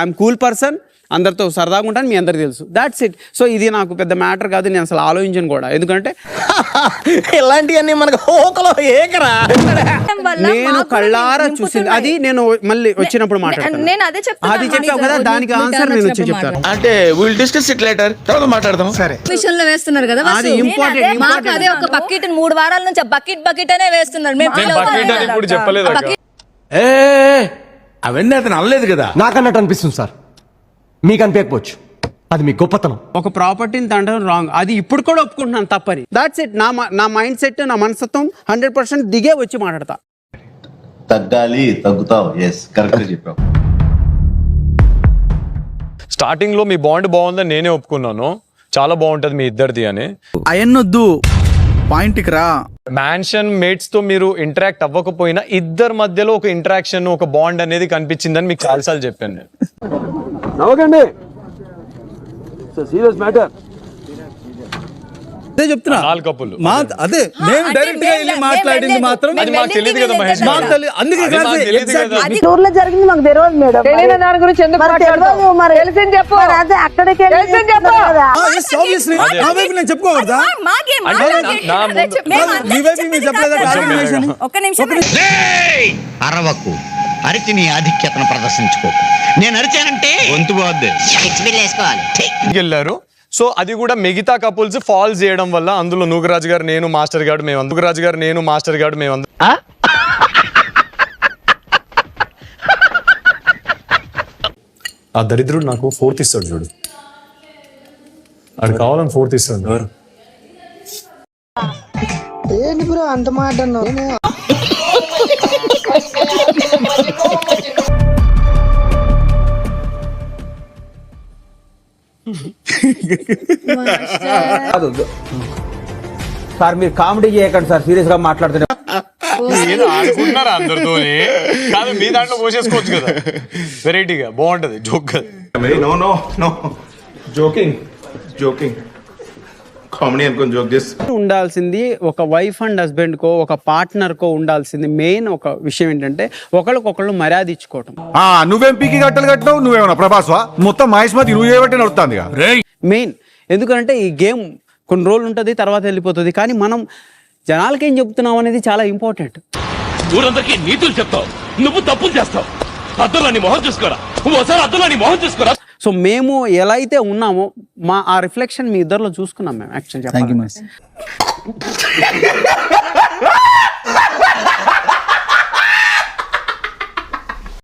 I'm cool person, అందరితో సరదాగా ఉంటాను, మీ అందరికి తెలుసు, దాట్స్ ఇట్. సో ఇది నాకు పెద్ద మ్యాటర్ కాదు, నేను అసలు ఆలోచించను కూడా. ఎందుకంటే ఇలాంటివన్నీ మనకు హోకలో ఏకరా నేను కళ్ళారా చూసింది అది, నేను మళ్ళీ వచ్చినప్పుడు మాట్లాడతాను. నేను అదే చెప్తాను, అది చెప్పావు కదా, దానికి ఆన్సర్ నేను వచ్చి చెప్తాను. అంటే విల్ డిస్కస్ ఇట్ లేటర్, తర్వాత మాట్లాడదాం. సరే, విషయంలో వేస్తున్నారు కదా అది ఇంపార్టెంట్. మాకు అదే ఒక బకెట్ 3 వారాల నుంచి బకెట్ అనే వేస్తున్నారు. మేము అవన్నీ అతను అనలేదు కదా. నాకన్నట్టు అనిపిస్తుంది సార్, మీకు అనిపించకపోవచ్చు, అది మీ గొప్పతనం. ఒక ప్రాపర్టీని తండడం రాంగ్, అది ఇప్పుడు కూడా ఒప్పుకుంటున్నాను తప్పని. That's it. నా మైండ్ సెట్, నా మనస్తత్వం 100% దిగే వచ్చి మాట్లాడతా. తగ్గాలి, తగ్గుతావు. ఎస్, కరెక్ట్ చెప్పావు. స్టార్టింగ్ లో మీ బాండ్ బాగుందని నేనే ఒప్పుకున్నాను, చాలా బాగుంటది మీ ఇద్దరిది అని. అయన్నొద్దు, పాయింట్కి రా. మ్యాన్షన్ మేట్స్ తో మీరు ఇంటరాక్ట్ అవ్వకపోయినా ఇద్దరి మధ్యలో ఒక ఇంటరాక్షన్, ఒక బాండ్ అనేది కనిపించిందని మీకు చాలాసార్లు చెప్పాను నేను. నవ్వకండి, సీరియస్ మ్యాటర్. అదే చెప్తున్నా, కపుల్ అదే నేను డైరెక్ట్ గా వెళ్ళి మాట్లాడింది మాత్రం అది మాకు తెలియదు కదా మహేష్ గారు. మాకు తెలియదు, అందుకే అది మాకు తెలియదు కదా. టూర్లో జరిగింది మాకు తెలియదు మేడం. తెలియని దాని గురించి ఎందుకు మాట్లాడతావు? మరి తెలిసింది చెప్పు. అదే అక్కడికి తెలిసింది చెప్పు. ఆబ్వియస్లీ నా వైపు నేను చెప్పుకోవద్దా? మీ వైపు మీరు చెప్పలేదా? ఒక్క నిమిషం అరవకు, అరిచి నీ ఆధిక్యతను ప్రదర్శించుకోకు. నేను అరిచానంటే గొంతు పోద్ది. వెళ్ళారు. సో అది కూడా మిగతా కపుల్స్ ఫాల్ చేయడం వల్ల, అందులో నూగరాజు గారు, నేను, మాస్టర్ గారు మేము ఆ దరిద్రుడు నాకు 4th ఇస్తాడు చూడు, అది కావాలని 4th ఇస్తాడు. ఏంటి బ్రో అంత మాట అన్నావు? సార్ మీరు కామెడీ చేయకండి సార్, సీరియస్ గా మాట్లాడుతున్నారు. ఆడుకుంటున్నారా అందరితోనే? కాదు, మీ దాంట్లో పోసేసుకోవచ్చు కదా, వెరైటీగా బాగుంటది జోక్ కదా. No no no, joking comedy అనుకోని జోక్ చేసి ఉండాల్సింది ఒక వైఫ్ అండ్ హస్బెండ్ కో, ఒక పార్ట్నర్ కో ఉండాల్సింది మెయిన్ ఒక విషయం ఏంటంటే ఒకళ్ళకొకళ్ళు మర్యాద ఇచ్చుకోవటం. నువ్వేం పీకి గట్టలు కట్టినావు, నువ్వేమన్నా ప్రభాస్వా? మొత్తం మహేష్మతి నువ్వు చేయబట్టి నడుతుంది మెయిన్. ఎందుకంటే ఈ గేమ్ కొన్ని రోజులు ఉంటుంది, తర్వాత వెళ్ళిపోతుంది. కానీ మనం జనాలకి ఏం చెప్తున్నాం అనేది చాలా ఇంపార్టెంట్. ఊరందరికీ నీతులు చెప్తావు, నువ్వు తప్పులు చేస్తావు. అద్దులని మొహం చూసుకోరా, ఒకసారి అద్దులని మొహం చూసుకోరా. సో మేము ఎలా అయితే ఉన్నామో ఆ రిఫ్లెక్షన్ మీ ఇద్దరిలో చూసుకున్నాం మేము యాక్చువల్ చెప్పాలి.